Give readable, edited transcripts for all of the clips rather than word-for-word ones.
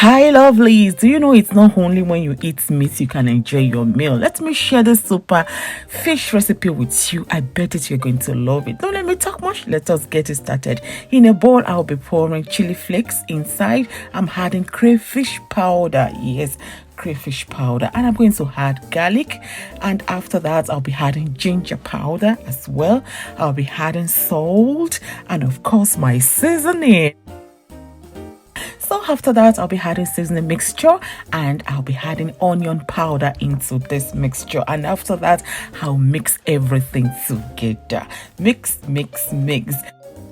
Hi lovelies, do you know it's not only when you eat meat you can enjoy your meal? Let me share this super fish recipe with you. I bet it you're going to love it. Don't let me talk much, let us get it started. In a bowl I'll be pouring chili flakes. Inside I'm adding crayfish powder. Yes, crayfish powder, and I'm going to add garlic, and after that I'll be adding ginger powder as well. I'll be adding salt and of course my seasoning. So after that, I'll be adding seasoning mixture, and I'll be adding onion powder into this mixture. And after that, I'll mix everything together. Mix, mix, mix.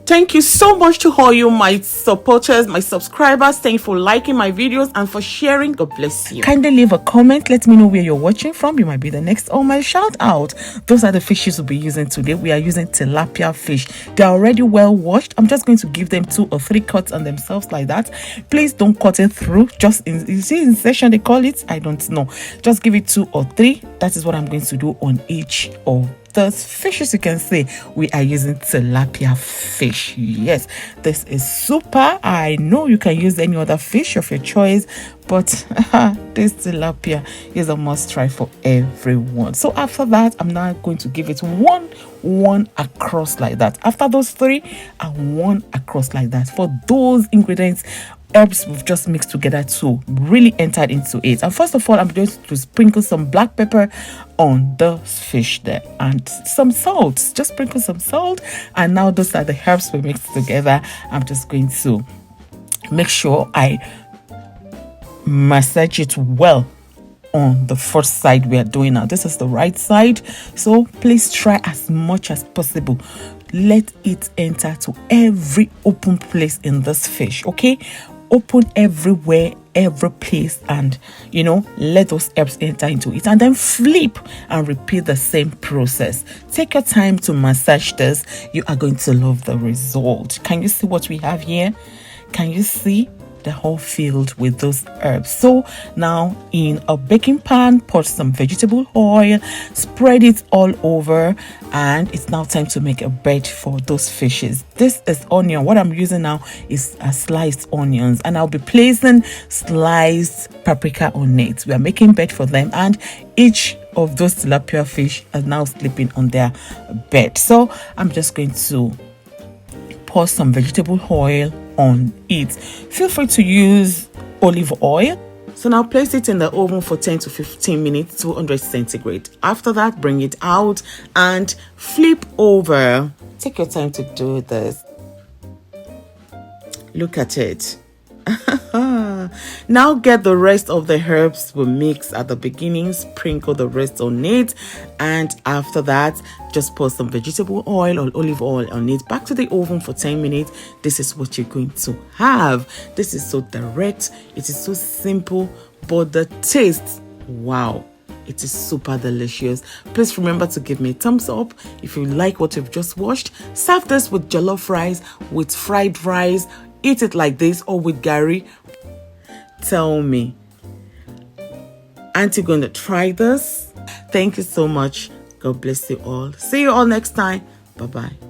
Thank you so much to all you, my supporters, my subscribers. Thank you for liking my videos and for sharing. God bless you. Kindly leave a comment. Let me know where you're watching from. You might be the next on my shout out. Those are the fishes we'll be using today. We are using tilapia fish. They're already well washed. I'm just going to give them 2 or 3 cuts on themselves like that. Please don't cut it through. Just you see in section they call it. I don't know. Just give it 2 or 3. That is what I'm going to do on each of those fishes. You can see we are using tilapia fish. Yes, this is super. I know you can use any other fish of your choice, but this tilapia is a must try for everyone. So after that, I'm now going to give it one across like that. After those 3, and 1 across like that for those ingredients, herbs we've just mixed together to really entered into it. And first of all, I'm going to sprinkle some black pepper on the fish there and some salt. Just sprinkle some salt, and now those are the herbs we mixed together. I'm just going to make sure I massage it well on the first side we are doing now. This is the right side, so please try as much as possible. Let it enter to every open place in this fish. Okay, open everywhere, every place, and let those herbs enter into it, and then flip and repeat the same process. Take your time to massage this. You are going to love the result. Can you see what we have here? Can you see the whole filled with those herbs? So now in a baking pan, pour some vegetable oil, spread it all over, and it's now time to make a bed for those fishes. This is onion. What I'm using now is sliced onions, and I'll be placing sliced paprika on it. We are making bed for them, and each of those tilapia fish are now sleeping on their bed. So I'm just going to pour some vegetable oil on it. Feel free to use olive oil. So now place it in the oven for 10 to 15 minutes, 200 centigrade. After that, bring it out and flip over. Take your time to do this. Look at it. Now get the rest of the herbs we mix at the beginning, sprinkle the rest on it, and after that just pour some vegetable oil or olive oil on it. Back to the oven for 10 minutes. This is what you're going to have. This is so direct, it is so simple, but the taste, wow, it is super delicious. Please remember to give me a thumbs up if you like what you've just watched. Serve this with jollof rice, with fried rice, eat it like this, or with gari. Tell me, aren't you going to try this? Thank you so much. God bless you all. See you all next time. Bye-bye.